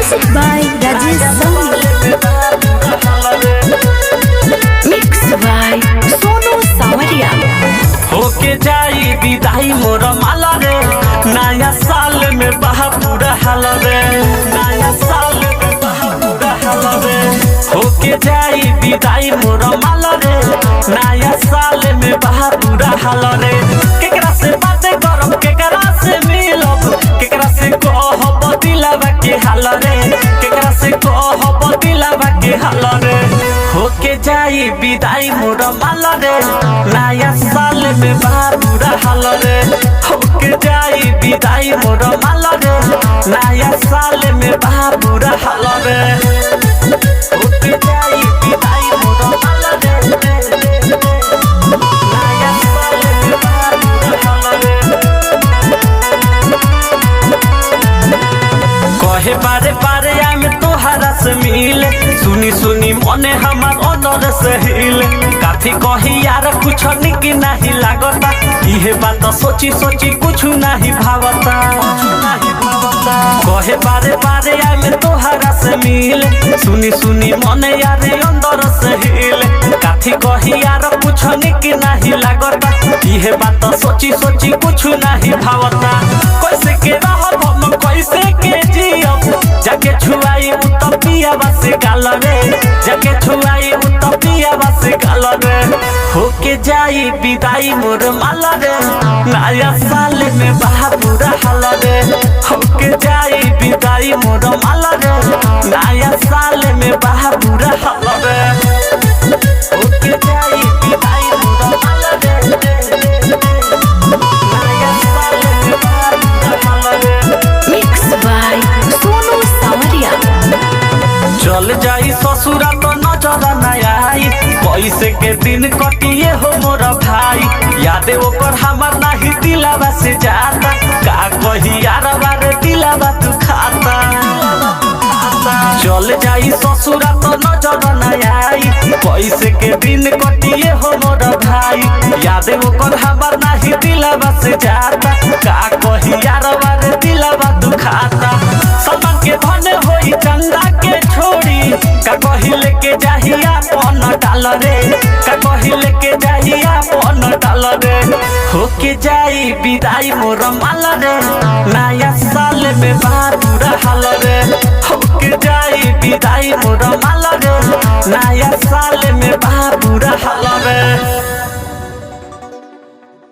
Music by Rajesh Soni. Mix by Sonu Sawaria. होके जाई विदाई मोर माला रे, नया साल में बहा पूरा हाल रे, नया साल में बहा पूरा हाल रे। होके जाई विदाई मोर माला रे, नया साल में बहा पूरा हाल रे। केकरा से बातें करब, केकरा से मिलब, केकरा से कहब दिलवा के हाल रे, केकरा से कहब दिलवा के हाल रे। होके जाई विदाई मोर माला रे, नया साल में बहा पूरा हाल रे। होके जाई विदाई मोर माला रे, नया साल में बहा पूरा हाल रे। होके जाई विदाई मोर माला रे, नया साल में बहा पूरा हाल रे। कहे बारे बारे आम तोहरा से मिले, सुनी सुनी मने हमार अंदर से हिले। काथी कही यार कुछ निक नहीं लागता, इहे बात सोची सोची कुछ नहीं भावता। कहे बारे बारे आम तोहरा से मिले, सुनी सुनी मने यार अंदर से हिले। काथी कही यार कुछ निक नहीं लागता, इहे बात सोची सोची कुछ नहीं भावता। कैसे के रहब हम, कैसे के जियब, जाके छुआई उतपिया बस गाल रे, जाके छुआई उतपिया बस गाल रे। होके जाई विदाई मोर माला रे, नया साल में बहा पूरा हाल रे। होके जाई विदाई मोर माला रे, नया साल में बहा पूरा हाल रे। होके जाई विदाई मोर माला रे, नया साल में बहा पूरा हाल रे। Mix by Sonu Sawaria. चल जाई ससुरा तो नजर न आई, पैसे के दिन कटिए हो मोर भाई। यादे ओकर हमार नहीं दिलावा से जाता, का कही यार बारे दिलावा तू खाता। चल जाई ससुरा तो नजर न आई, पैसे के दिन कटिए हो मोर भाई। यादे ओकर हमार नहीं दिलावा से जाता, का कही यार बारे दिलावा तू खाता। सलमान के धन होई चंदा के छोड़ी, का कही लेके जाहिया पन डाल रे, का कही लेके जाहिया पन डाल रे। होके जाई विदाई मोर माला रे, नया साल में बहा पूरा हाल रे। होके जाई विदाई मोर माला रे, नया साल में बहा पूरा हाल रे।